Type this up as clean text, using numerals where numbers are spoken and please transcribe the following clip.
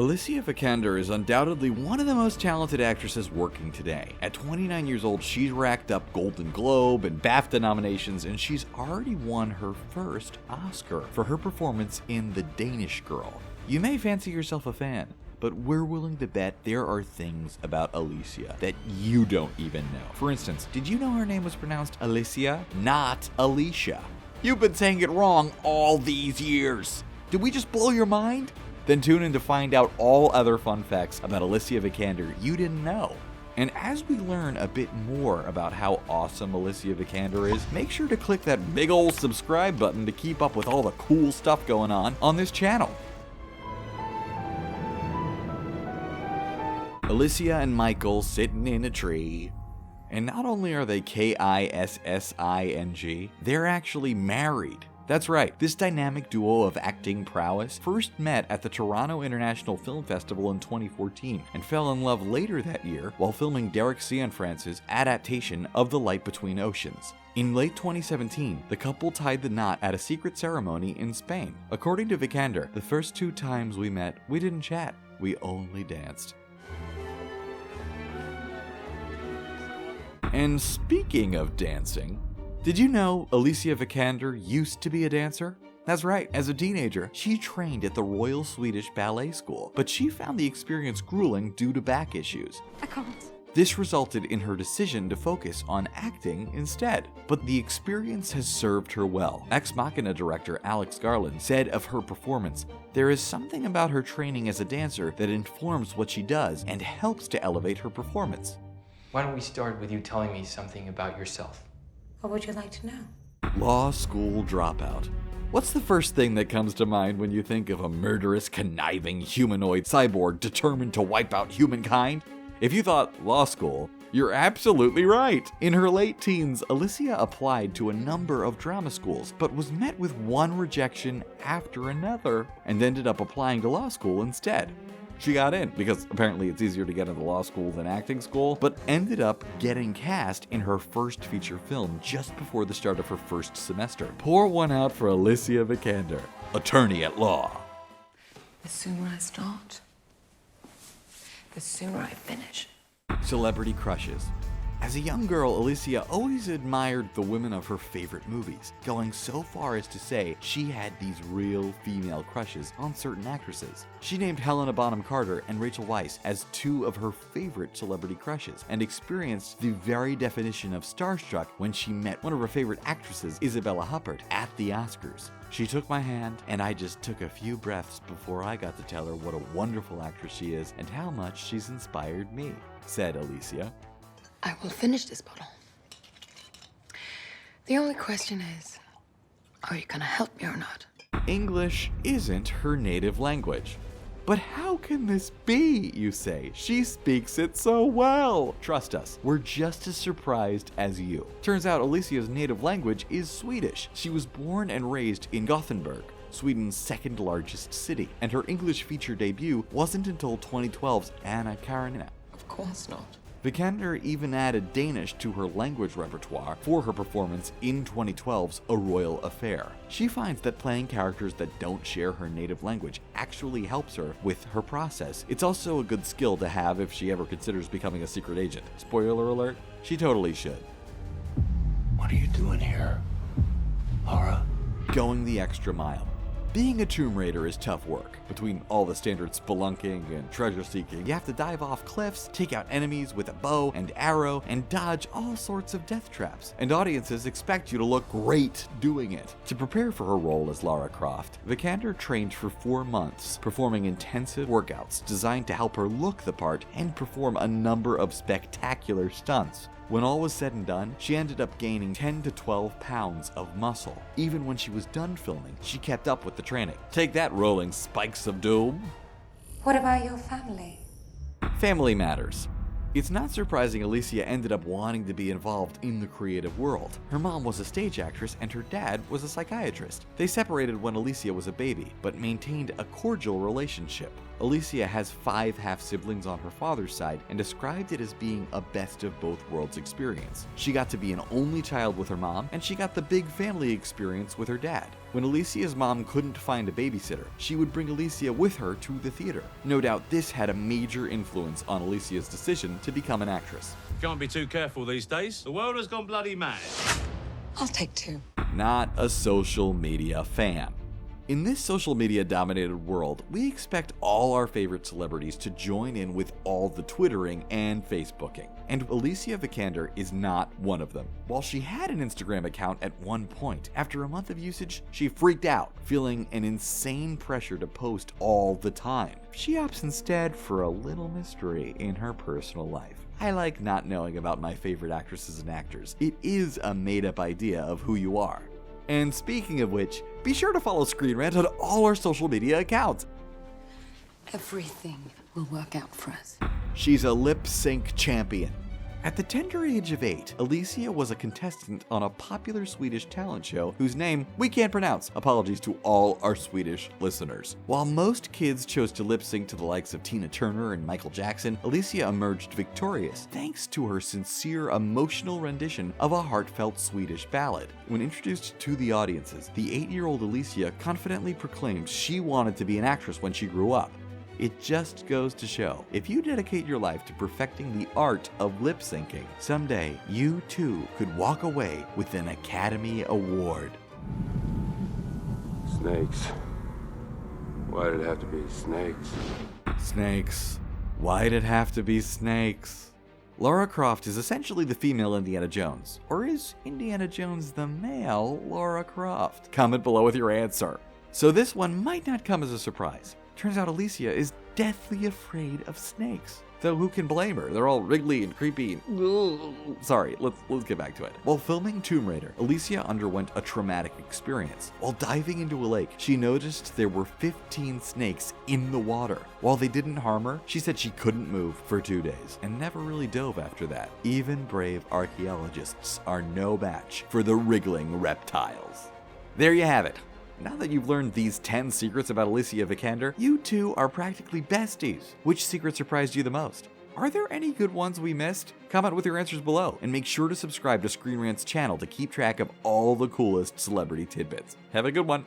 Alicia Vikander is undoubtedly one of the most talented actresses working today. At 29 years old, she's racked up Golden Globe and BAFTA nominations, and she's already won her first Oscar for her performance in The Danish Girl. You may fancy yourself a fan, but we're willing to bet there are things about Alicia that you don't even know. For instance, did you know her name was pronounced Alicia, not Alicia? You've been saying it wrong all these years. Did we just blow your mind? Then tune in to find out all other fun facts about Alicia Vikander you didn't know. And as we learn a bit more about how awesome Alicia Vikander is, make sure to click that big ol' subscribe button to keep up with all the cool stuff going on this channel. Alicia and Michael sitting in a tree. And not only are they Kissing, they're actually married. That's right, this dynamic duo of acting prowess first met at the Toronto International Film Festival in 2014 and fell in love later that year while filming Derek Cianfrance's adaptation of The Light Between Oceans. In late 2017, the couple tied the knot at a secret ceremony in Spain. According to Vikander, the first 2 times we met, we didn't chat, we only danced. And speaking of dancing, did you know Alicia Vikander used to be a dancer? That's right, as a teenager, she trained at the Royal Swedish Ballet School, but she found the experience grueling due to back issues. I can't. This resulted in her decision to focus on acting instead, but the experience has served her well. Ex-Machina director Alex Garland said of her performance, "There is something about her training as a dancer that informs what she does and helps to elevate her performance." Why don't we start with you telling me something about yourself? What would you like to know? Law school dropout. What's the first thing that comes to mind when you think of a murderous, conniving humanoid cyborg determined to wipe out humankind? If you thought law school, you're absolutely right. In her late teens, Alicia applied to a number of drama schools, but was met with one rejection after another, and ended up applying to law school instead. She got in because apparently it's easier to get into law school than acting school, but ended up getting cast in her first feature film just before the start of her first semester. Pour one out for Alicia Vikander, attorney at law. The sooner I start, the sooner I finish. Celebrity crushes. As a young girl, Alicia always admired the women of her favorite movies, going so far as to say she had these real female crushes on certain actresses. She named Helena Bonham Carter and Rachel Weisz as 2 of her favorite celebrity crushes, and experienced the very definition of starstruck when she met one of her favorite actresses, Isabella Huppert, at the Oscars. She took my hand, and I just took a few breaths before I got to tell her what a wonderful actress she is and how much she's inspired me, said Alicia. I will finish this bottle. The only question is, are you gonna help me or not? English isn't her native language. But how can this be, you say? She speaks it so well. Trust us, we're just as surprised as you. Turns out Alicia's native language is Swedish. She was born and raised in Gothenburg, Sweden's 2nd largest city, and her English feature debut wasn't until 2012's Anna Karenina. Of course not. Vikander even added Danish to her language repertoire for her performance in 2012's A Royal Affair. She finds that playing characters that don't share her native language actually helps her with her process. It's also a good skill to have if she ever considers becoming a secret agent. Spoiler alert, she totally should. What are you doing here, Lara? Going the extra mile. Being a Tomb Raider is tough work. Between all the standard spelunking and treasure seeking, you have to dive off cliffs, take out enemies with a bow and arrow, and dodge all sorts of death traps. And audiences expect you to look great doing it. To prepare for her role as Lara Croft, Vikander trained for 4 months, performing intensive workouts designed to help her look the part and perform a number of spectacular stunts. When all was said and done, she ended up gaining 10 to 12 pounds of muscle. Even when she was done filming, she kept up with the training. Take that, rolling spikes of doom. What about your family? Family matters. It's not surprising Alicia ended up wanting to be involved in the creative world. Her mom was a stage actress and her dad was a psychiatrist. They separated when Alicia was a baby, but maintained a cordial relationship. Alicia has 5 half-siblings on her father's side and described it as being a best of both worlds experience. She got to be an only child with her mom, and she got the big family experience with her dad. When Alicia's mom couldn't find a babysitter, she would bring Alicia with her to the theater. No doubt this had a major influence on Alicia's decision to become an actress. Can't be too careful these days. The world has gone bloody mad. I'll take 2. Not a social media fan. In this social media dominated world, we expect all our favorite celebrities to join in with all the Twittering and Facebooking. And Alicia Vikander is not one of them. While she had an Instagram account at one point, after a month of usage, she freaked out, feeling an insane pressure to post all the time. She opts instead for a little mystery in her personal life. I like not knowing about my favorite actresses and actors. It is a made-up idea of who you are. And speaking of which, be sure to follow Screen Rant on all our social media accounts. Everything will work out for us. She's a lip sync champion. At the tender age of 8, Alicia was a contestant on a popular Swedish talent show whose name we can't pronounce. Apologies to all our Swedish listeners. While most kids chose to lip sync to the likes of Tina Turner and Michael Jackson, Alicia emerged victorious thanks to her sincere, emotional rendition of a heartfelt Swedish ballad. When introduced to the audiences, the 8-year-old Alicia confidently proclaimed she wanted to be an actress when she grew up. It just goes to show, if you dedicate your life to perfecting the art of lip syncing, someday you too could walk away with an Academy Award. Snakes. Why did it have to be snakes? Snakes. Why'd it have to be snakes? Lara Croft is essentially the female Indiana Jones. Or is Indiana Jones the male Lara Croft? Comment below with your answer. So this one might not come as a surprise. Turns out Alicia is deathly afraid of snakes. Though who can blame her? They're all wriggly and creepy and... Sorry, let's get back to it. While filming Tomb Raider, Alicia underwent a traumatic experience. While diving into a lake, she noticed there were 15 snakes in the water. While they didn't harm her, she said she couldn't move for 2 days and never really dove after that. Even brave archaeologists are no match for the wriggling reptiles. There you have it. Now that you've learned these 10 secrets about Alicia Vikander, you two are practically besties. Which secret surprised you the most? Are there any good ones we missed? Comment with your answers below, and make sure to subscribe to Screen Rant's channel to keep track of all the coolest celebrity tidbits. Have a good one.